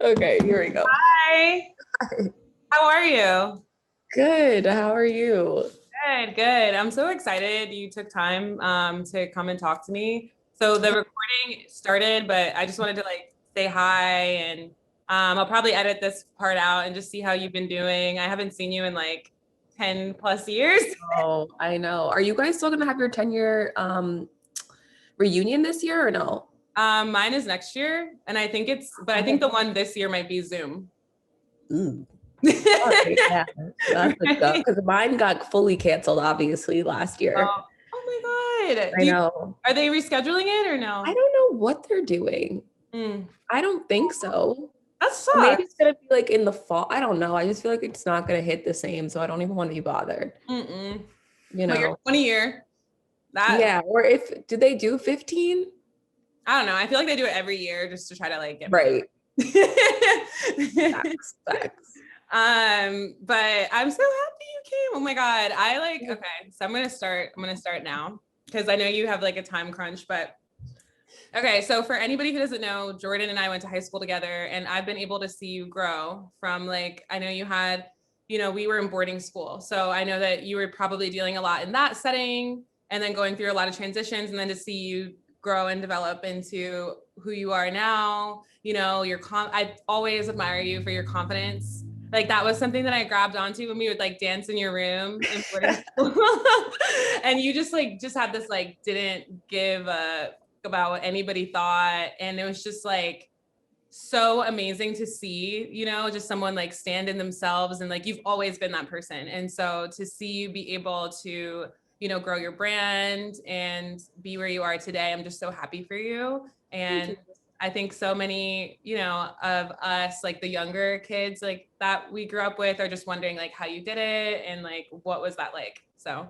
Okay, here we go. Hi. How are you? Good. How are you? Good, good. I'm so excited you took time to come and talk to me. So the recording started, but I just wanted to like say hi and I'll probably edit this part out and just see how you've been doing. I haven't seen you in like 10 plus years. Oh, I know. Are you guys still gonna have your 10-year reunion this year or no? Mine is next year, and I think the one this year might be Zoom. Ooh. All right, yeah. That's a go. Because mine got fully canceled, obviously, last year. Oh my God. I know. Are they rescheduling it or I no? don't know what they're doing. Mm, I don't think so. that Or maybe it's sucks. gonna be like in the fall. I don't know. I just feel like it's not gonna hit the same, so I don't even want to be bothered. Mm-mm. You But your know? 20 year, that Yeah. Or if did they do 15? I don't know. I feel like they do it every year just to try to like get more. Right. Facts. Facts. But I'm so happy you came. Oh my God. I like, okay, so I'm gonna start now because I know you have like a time crunch, but okay, so for anybody who doesn't know, Jordan and I went to high school together, and I've been able to see you grow from like, I know you had, we were in boarding school. So I know that you were probably dealing a lot in that setting and then going through a lot of transitions, and then to see you grow and develop into who you are now, I always admire you for your confidence. Like that was something that I grabbed onto when we would like dance in your room in boarding school. And you just had this like didn't give a about what anybody thought. And it was just like so amazing to see, just someone like stand in themselves and like you've always been that person. And so to see you be able to, grow your brand and be where you are today, I'm just so happy for you. And I think so many, of us, like the younger kids, like that we grew up with, are just wondering like how you did it and like what was that like? So,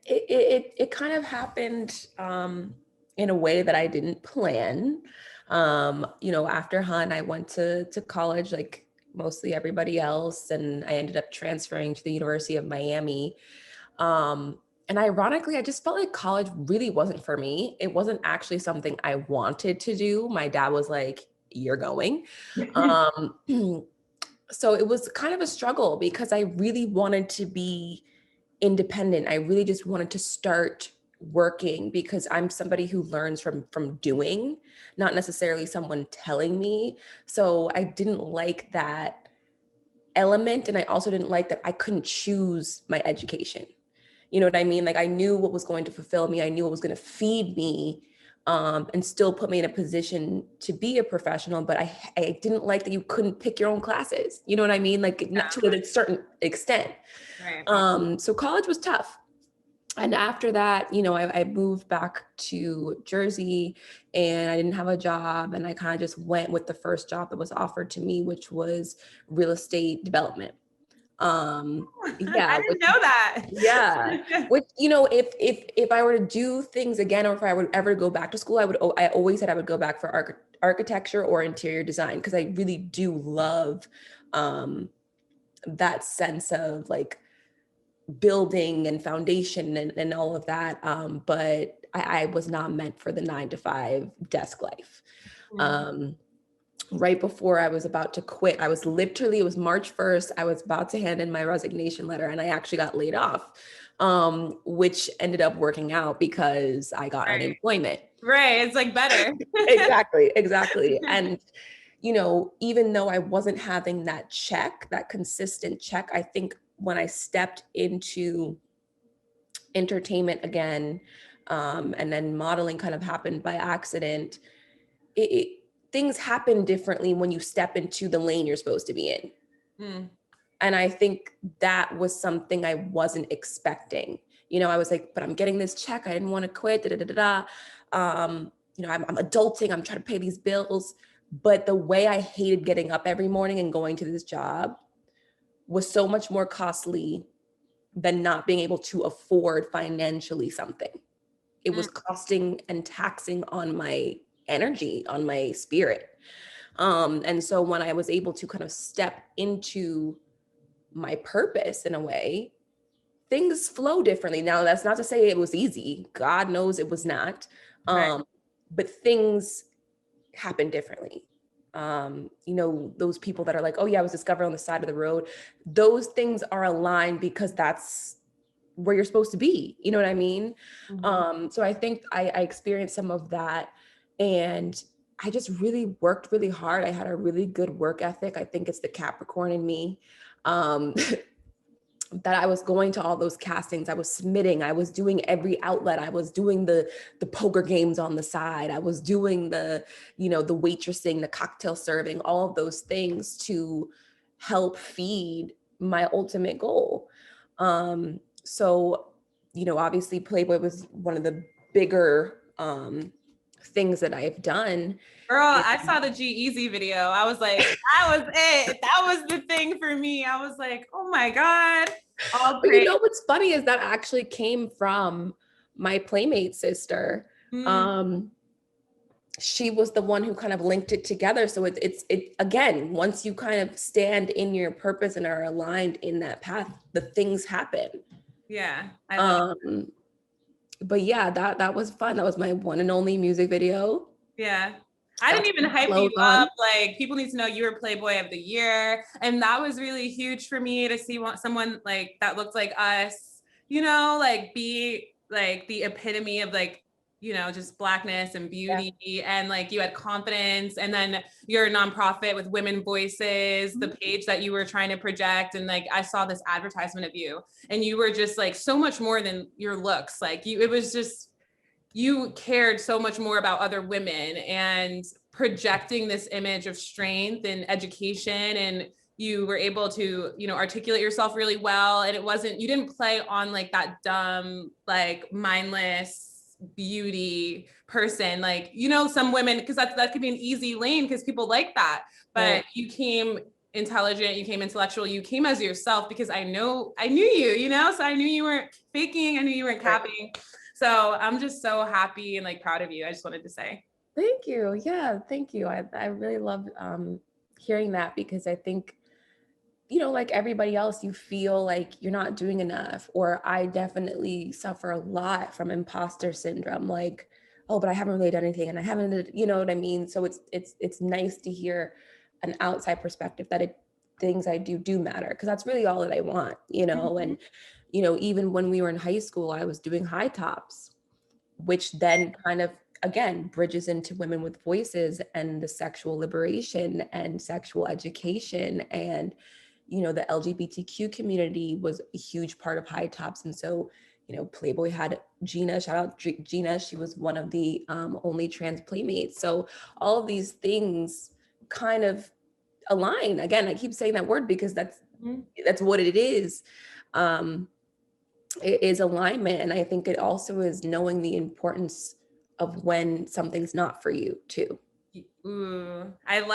It kind of happened in a way that I didn't plan. After Hun, I went to college like mostly everybody else, and I ended up transferring to the University of Miami. And ironically, I just felt like college really wasn't for me. It wasn't actually something I wanted to do. My dad was like, "You're going." Um, so it was kind of a struggle because I really wanted to be independent. I really just wanted to start working because I'm somebody who learns from doing, not necessarily someone telling me. So I didn't like that element, and I also didn't like that I couldn't choose my education. You know what I mean? Like I knew what was going to fulfill me. I knew what was going to feed me, and still put me in a position to be a professional. But I didn't like that you couldn't pick your own classes. You know what I mean? Like not to a certain extent. right. So college was tough. And after that, I moved back to Jersey, and I didn't have a job. And I kind of just went with the first job that was offered to me, which was real estate development. Yeah, I didn't know that. yeah. Which, if I were to do things again, or if I would ever go back to school, I always said I would go back for architecture or interior design, because I really do love that sense of like building and foundation and all of that. But I was not meant for the 9 to 5 desk life. Right before I was about to quit, it was March 1st. I was about to hand in my resignation letter, and I actually got laid off, which ended up working out because I got unemployment. Right. It's like better. Exactly. And, even though I wasn't having that consistent check, I think when I stepped into entertainment again, and then modeling kind of happened by accident, things happen differently when you step into the lane you're supposed to be in. And I think that was something I wasn't expecting. I was like, but I'm getting this check. I didn't want to quit. I'm adulting. I'm trying to pay these bills. But the way I hated getting up every morning and going to this job was so much more costly than not being able to afford financially something. It was costing and taxing on my energy, on my spirit. And so when I was able to kind of step into my purpose in a way, things flow differently. Now, that's not to say it was easy. God knows it was not. Right. But things happen differently. You know, those people that are like, oh yeah, I was discovered on the side of the road. Those things are aligned because that's where you're supposed to be. You know what I mean? So I think I experienced some of that, and I just really worked really hard. I had a really good work ethic. I think it's the Capricorn in me. Um, that I was going to all those castings. I was submitting. I was doing every outlet. I was doing the poker games on the side. I was doing the, you know, the waitressing, the cocktail serving, all of those things to help feed my ultimate goal. So, you know, obviously Playboy was one of the bigger things that I've done. Girl, I saw the G-Eazy video. I was like, that was it. That was the thing for me. I was like, oh my God. All But you praise. know what's funny is that actually came from my Playmate sister. She was the one who kind of linked it together. So it again, once you kind of stand in your purpose and are aligned in that path, the things happen. Yeah, I love it. But yeah, that was fun. That was my one and only music video. Yeah. I Got didn't to even put hype you clothes on. up. Like, people need to know you were Playboy of the Year. And that was really huge for me to see someone like that looked like us, you know, like be like the epitome of like, you know, just Blackness and beauty. Yeah. And like you had confidence. And then your nonprofit with women voices, the page that you were trying to project. And like, I saw this advertisement of you, and you were just like so much more than your looks. Like it was just, you cared so much more about other women and projecting this image of strength and education, and you were able to, you know, articulate yourself really well. And it wasn't, you didn't play on like that dumb, like mindless beauty person. Like, you know, some women, because that could be an easy lane because people like that. But right. You came intelligent, you came intellectual, you came as yourself, because I knew you, you know, so I knew you weren't faking, I knew you weren't capping. So I'm just so happy and like proud of you. I just wanted to say. Thank you. Yeah, thank you. I really love hearing that, because I think, you know, like everybody else, you feel like you're not doing enough. Or I definitely suffer a lot from imposter syndrome. Like, oh, but I haven't really done anything, and I haven't, you know what I mean? So it's nice to hear an outside perspective that things I do matter, because that's really all that I want, you know. And you know, even when we were in high school, I was doing high tops, which then kind of, again, bridges into women with voices and the sexual liberation and sexual education. And, you know, the LGBTQ community was a huge part of high tops. And so, you know, Playboy had Gina, shout out Gina. She was one of the only trans playmates. So all of these things kind of align. Again, I keep saying that word because that's what it is. It is alignment. And I think it also is knowing the importance of when something's not for you too. Ooh,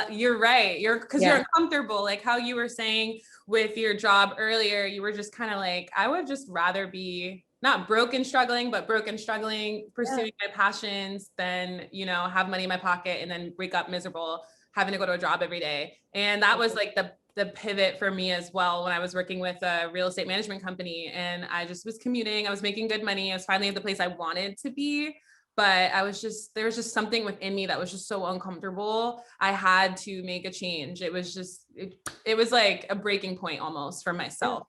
you're right. You're uncomfortable, like how you were saying with your job earlier. You were just kind of like, I would just rather be not broke and struggling, but broke and struggling, pursuing my passions, than, you know, have money in my pocket and then wake up miserable, having to go to a job every day. And that was like the pivot for me as well, when I was working with a real estate management company, and I just was commuting. I was making good money. I was finally at the place I wanted to be. But there was just something within me that was just so uncomfortable. I had to make a change. It was just, it was like a breaking point almost for myself.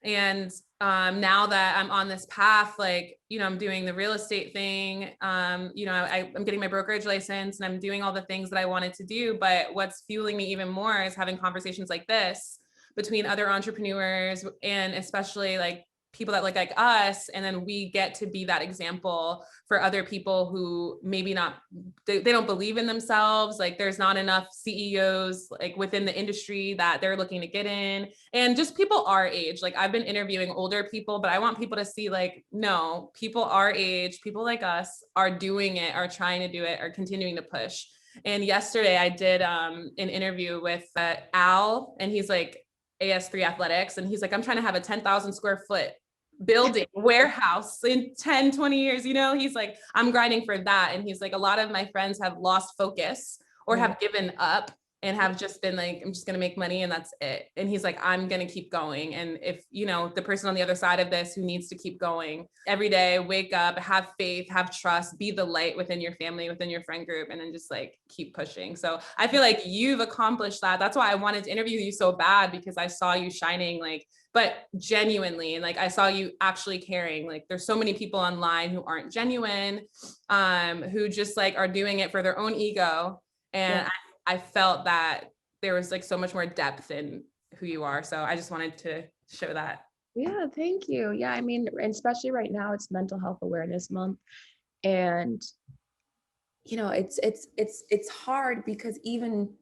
And now that I'm on this path, like, you know, I'm doing the real estate thing, you know, I'm getting my brokerage license and I'm doing all the things that I wanted to do. But what's fueling me even more is having conversations like this between other entrepreneurs, and especially like people that look like us. And then we get to be that example for other people who maybe they don't believe in themselves. Like, there's not enough CEOs like within the industry that they're looking to get in, and just people our age. Like, I've been interviewing older people, but I want people to see, like, no, people our age, people like us are doing it, are trying to do it, are continuing to push. And yesterday I did an interview with Al, and he's like AS3 Athletics. And he's like, I'm trying to have a 10,000 square foot building warehouse in 10-20 years. You know, he's like, I'm grinding for that. And he's like, a lot of my friends have lost focus or have given up, and have just been like, I'm just going to make money and that's it. And he's like, I'm going to keep going. And if, you know, the person on the other side of this who needs to keep going every day, wake up, have faith, have trust, be the light within your family, within your friend group, and then just like keep pushing. So I feel like you've accomplished that. That's why I wanted to interview you so bad, because I saw you shining, like, but genuinely. And like, I saw you actually caring. Like there's so many people online who aren't genuine, who just like are doing it for their own ego. And I felt that there was like so much more depth in who you are. So I just wanted to show that. Yeah, thank you. Yeah, I mean, especially right now, it's Mental Health Awareness Month, and you know, it's hard because even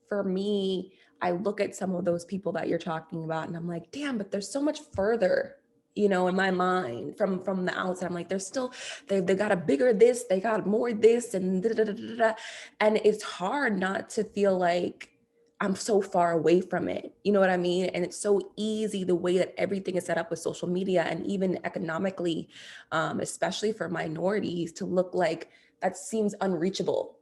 for me, I look at some of those people that you're talking about, and I'm like, damn, but there's so much further, you know, in my mind from the outside. I'm like, they're still they got a bigger this, they got more this, and da, da, da, da, da. And it's hard not to feel like I'm so far away from it. You know what I mean? And it's so easy the way that everything is set up with social media and even economically, especially for minorities, to look like that seems unreachable.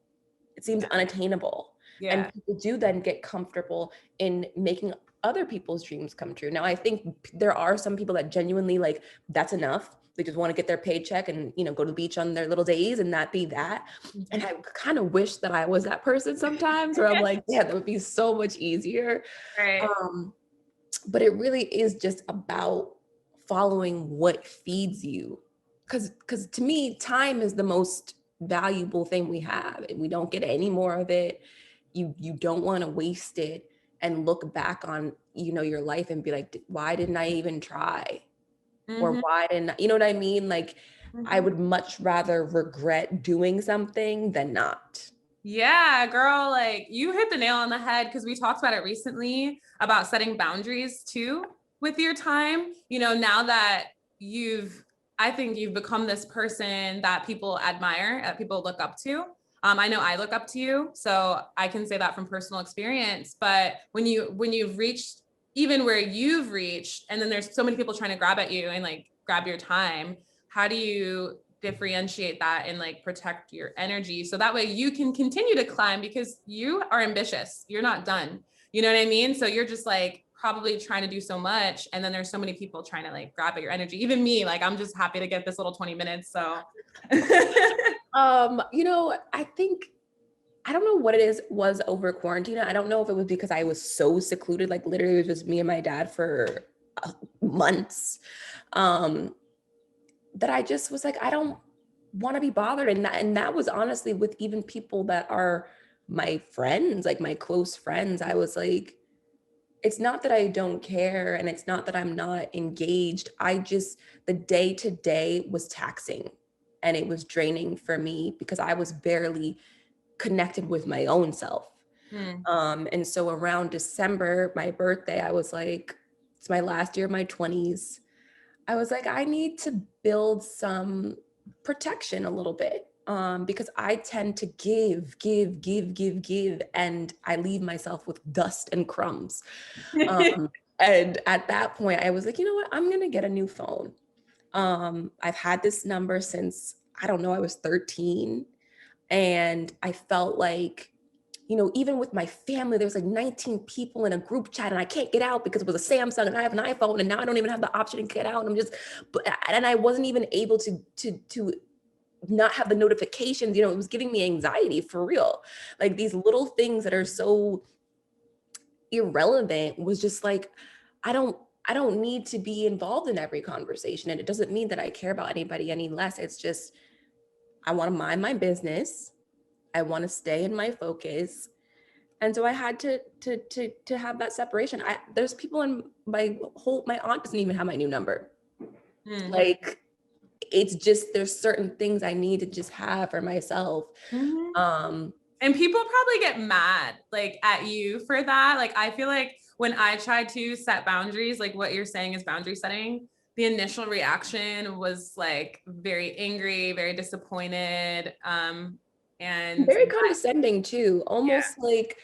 It seems unattainable. Yeah. And people do then get comfortable in making other people's dreams come true. Now, I think there are some people that genuinely like, that's enough. They just want to get their paycheck and, you know, go to the beach on their little days and that be that. And I kind of wish that I was that person sometimes, where I'm like, yeah, that would be so much easier. Right. But it really is just about following what feeds you. Because to me, time is the most valuable thing we have, and we don't get any more of it. You don't want to waste it and look back on, you know, your life and be like, why didn't I even try? Or why didn't I, you know what I mean? Like, I would much rather regret doing something than not. Yeah, girl, like you hit the nail on the head, because we talked about it recently about setting boundaries too with your time. You know, now that I think you've become this person that people admire, that people look up to. I know I look up to you, so I can say that from personal experience. But when you've reached even where you've reached, and then there's so many people trying to grab at you and like grab your time, how do you differentiate that and like protect your energy so that way you can continue to climb, because you are ambitious, you're not done, you know what I mean? So you're just like probably trying to do so much, and then there's so many people trying to like grab at your energy. Even me, like I'm just happy to get this little 20 minutes. So You know, I think, I don't know what it was over quarantine. I don't know if it was because I was so secluded, like literally it was just me and my dad for months, that I just was like, I don't want to be bothered. And that was honestly with even people that are my friends, like my close friends. I was like, it's not that I don't care, and it's not that I'm not engaged. I just, the day to day was taxing, and it was draining for me because I was barely connected with my own self. And so around December, my birthday, I was like, it's my last year of my 20s. I was like, I need to build some protection a little bit, because I tend to give, and I leave myself with dust and crumbs. And at that point, I was like, you know what? I'm gonna get a new phone. I've had this number since, I don't know, I was 13. And I felt like, you know, even with my family, there was like 19 people in a group chat, and I can't get out because it was a Samsung and I have an iPhone, and now I don't even have the option to get out. And I'm just, and I wasn't even able to not have the notifications. You know, it was giving me anxiety for real. Like these little things that are so irrelevant was just like, I don't need to be involved in every conversation. And it doesn't mean that I care about anybody any less. It's just, I want to mind my business. I want to stay in my focus. And so I had to have that separation. There's people in my aunt doesn't even have my new number. Like, it's just, there's certain things I need to just have for myself. And people probably get mad like at you for that. Like I feel like when I try to set boundaries, like what you're saying is boundary setting, the initial reaction was like very angry, very disappointed, and Very condescending too, almost like,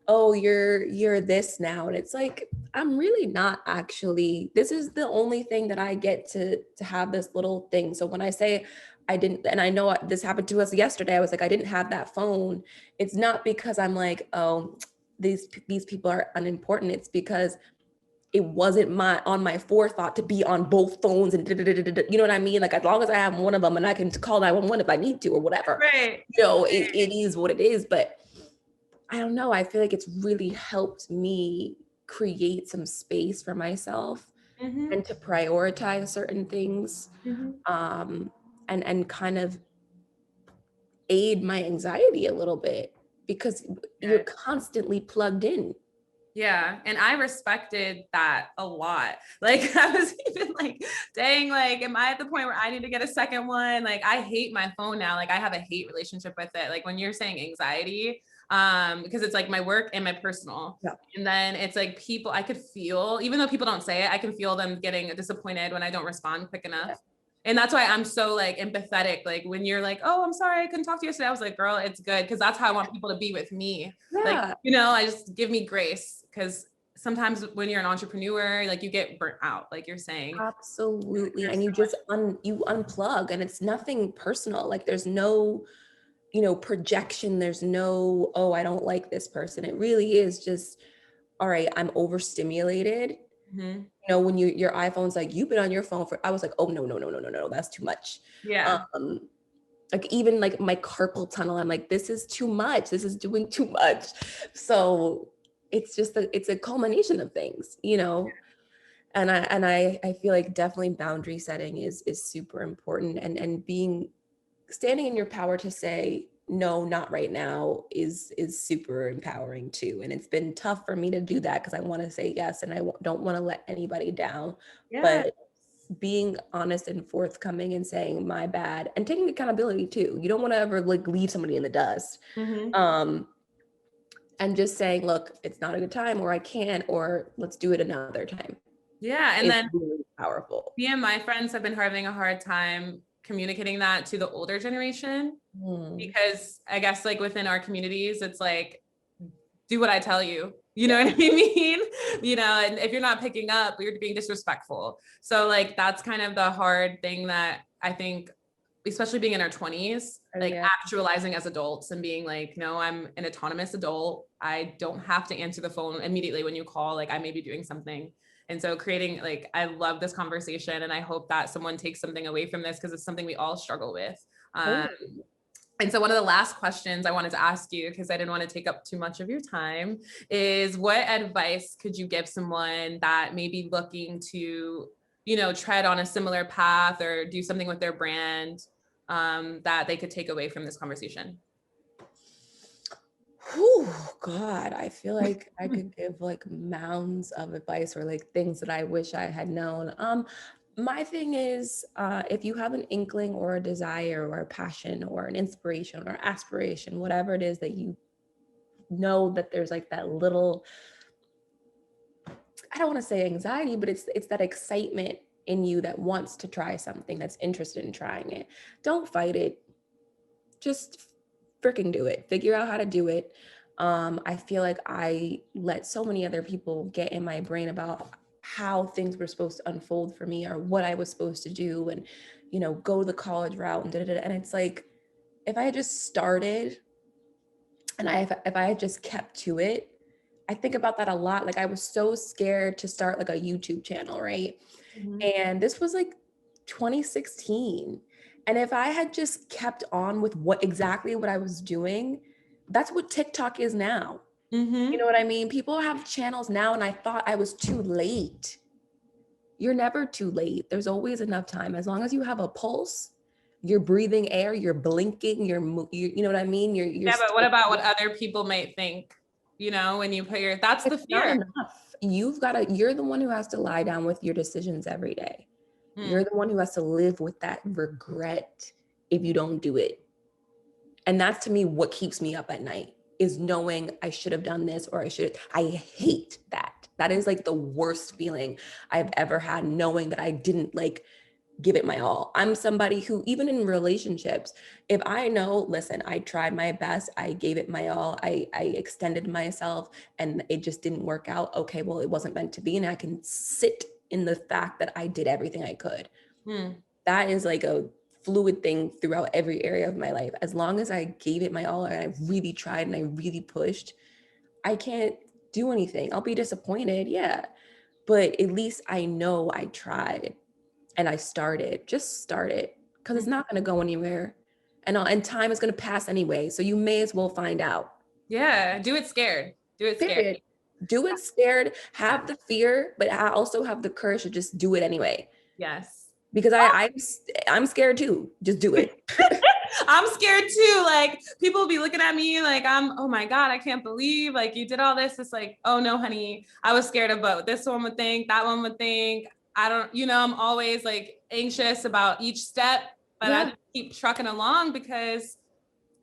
oh, you're this now. And it's like, I'm really not actually. This is the only thing that I get to have, this little thing. So when I say I didn't, and I know this happened to us yesterday, I was like, I didn't have that phone. It's not because I'm like, oh, these people are unimportant. It's because it wasn't on my forethought to be on both phones and you know what I mean? Like, as long as I have one of them and I can call 911 if I need to or whatever, Right. it is what it is. But I don't know. I feel like it's really helped me create some space for myself and to prioritize certain things, and kind of aid my anxiety a little bit, because you're constantly plugged in. Yeah. And I respected that a lot. Like, I was even like, dang, like, am I at the point where I need to get a second one? Like, I hate my phone now. Like, I have a hate relationship with it. Like, when you're saying anxiety, because it's like my work and my personal. Yeah. And then it's like people, I could feel, even though people don't say it, I can feel them getting disappointed when I don't respond quick enough. Yeah. And that's why I'm so like empathetic. Like, when you're like, oh, I'm sorry, I couldn't talk to you yesterday. I was like, girl, it's good. Cause that's how I want people to be with me. Yeah. Like, you know, I just give me grace. Cause sometimes when you're an entrepreneur, like, you get burnt out, like you're saying. Absolutely. And you just you unplug, and it's nothing personal. Like, there's no, projection. There's no, oh, I don't like this person. It really is just, all right, I'm overstimulated. When your iPhone's like, you've been on your phone I was like, oh, no, that's too much. Yeah. Like, even like my carpal tunnel, I'm like, this is too much. This is doing too much. So it's just it's a culmination of things, and I feel like definitely boundary setting is super important, and standing in your power to say, no, not right now is super empowering too. And it's been tough for me to do that, because I want to say yes, and I don't want to let anybody down. Yeah. But being honest and forthcoming and saying my bad, and taking accountability too. You don't want to ever like leave somebody in the dust. And just saying, look, it's not a good time, or I can't, or let's do it another time. Yeah. And then really powerful. Me and my friends have been having a hard time communicating that to the older generation, because I guess like within our communities, it's like, do what I tell you, you know what I mean? And if you're not picking up, you're being disrespectful. So like, that's kind of the hard thing that I think, especially being in our 20s, like actualizing as adults and being like, no, I'm an autonomous adult. I don't have to answer the phone immediately when you call, like I may be doing something. And so creating, like, I love this conversation, and I hope that someone takes something away from this, because it's something we all struggle with. And so one of the last questions I wanted to ask you, because I didn't want to take up too much of your time, is what advice could you give someone that may be looking to, tread on a similar path or do something with their brand, that they could take away from this conversation? Oh God, I feel like I could give like mounds of advice, or like things that I wish I had known. My thing is, if you have an inkling or a desire or a passion or an inspiration or aspiration, whatever it is that you know that there's like that little, I don't want to say anxiety, but it's that excitement in you that wants to try something, that's interested in trying it. Don't fight it. Just freaking do it. Figure out how to do it. I feel like I let so many other people get in my brain about how things were supposed to unfold for me, or what I was supposed to do, and go the college route and and it's like, if I had just started, and if I had just kept to it. I think about that a lot. Like, I was so scared to start like a YouTube channel, right? And this was like 2016. And if I had just kept on with what I was doing, that's what TikTok is now. You know what I mean? People have channels now, and I thought I was too late. You're never too late. There's always enough time. As long as you have a pulse, you're breathing air, you're blinking, you know what I mean? You're but what about what other people might think? When you put that's the fear. Not enough. You're the one who has to lie down with your decisions every day. You're the one who has to live with that regret if you don't do it. And that's, to me, what keeps me up at night, is knowing I should have done this, or I hate that. That is like the worst feeling I've ever had, knowing that I didn't like give it my all. I'm somebody who, even in relationships, if I know, listen, I tried my best, I gave it my all, I extended myself, and it just didn't work out. Okay, well, it wasn't meant to be. And I can sit in the fact that I did everything I could. That is like a fluid thing throughout every area of my life. As long as I gave it my all, and I really tried and I really pushed, I can't do anything. I'll be disappointed. Yeah. But at least I know I tried and I started. Just start it because it's not going to go anywhere. And time is going to pass anyway. So you may as well find out. Yeah, do it scared. Do it scared. Period. Do it scared, Yeah. have the fear, but I also have the courage to just do it anyway. Yes. Because I'm scared too. Just do it. I'm scared too. Like people will be looking at me like oh my God, I can't believe like you did all this. It's like, oh no, honey, I was scared of both. This one would think, that one would think. I don't, I'm always like anxious about each step, but I just keep trucking along because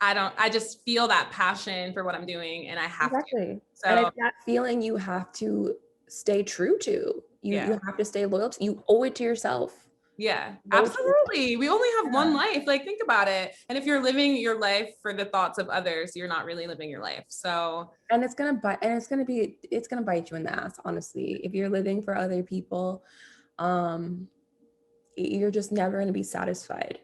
I just feel that passion for what I'm doing and I have to. So And it's that feeling you have to stay true to. You have to stay loyal to. You owe it to yourself. Yeah, absolutely. We only have one life. Like, think about it. And if you're living your life for the thoughts of others, you're not really living your life. So, and it's gonna bite you in the ass, honestly. If you're living for other people, you're just never gonna be satisfied,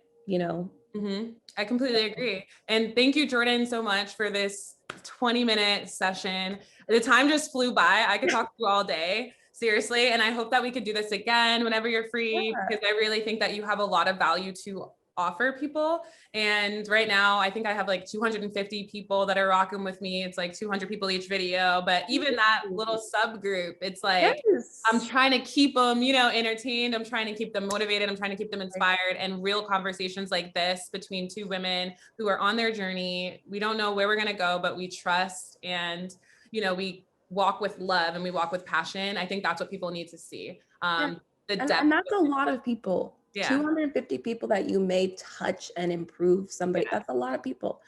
I completely agree. And thank you, Jordan, so much for this 20-minute session. The time just flew by. I could talk to you all day. Seriously. And I hope that we could do this again whenever you're free, because I really think that you have a lot of value to offer people. And right now, I think I have like 250 people that are rocking with me. It's like 200 people each video, but even that little subgroup, it's like, I'm trying to keep them, entertained. I'm trying to keep them motivated. I'm trying to keep them inspired, and real conversations like this between two women who are on their journey. We don't know where we're going to go, but we trust, and, we walk with love and we walk with passion. I think that's what people need to see. And that's a lot of people. Yeah. 250 people that you may touch and improve somebody. That's a lot of people.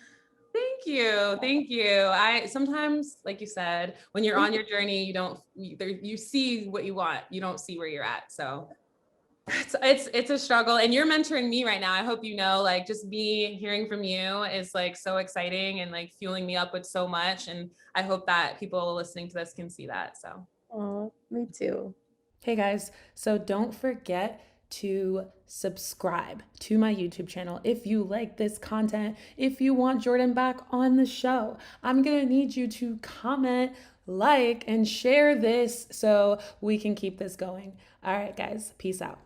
Thank you. Thank you. I sometimes, like you said, when you're on your journey, you see what you want. You don't see where you're at. So it's a struggle, and you're mentoring me right now. I hope like just me hearing from you is like so exciting and like fueling me up with so much. And I hope that people listening to this can see that. So. Oh, me too. Hey guys, so don't forget to subscribe to my YouTube channel if you like this content. If you want Jordan back on the show, I'm gonna need you to comment, like, and share this so we can keep this going. All right, guys, peace out.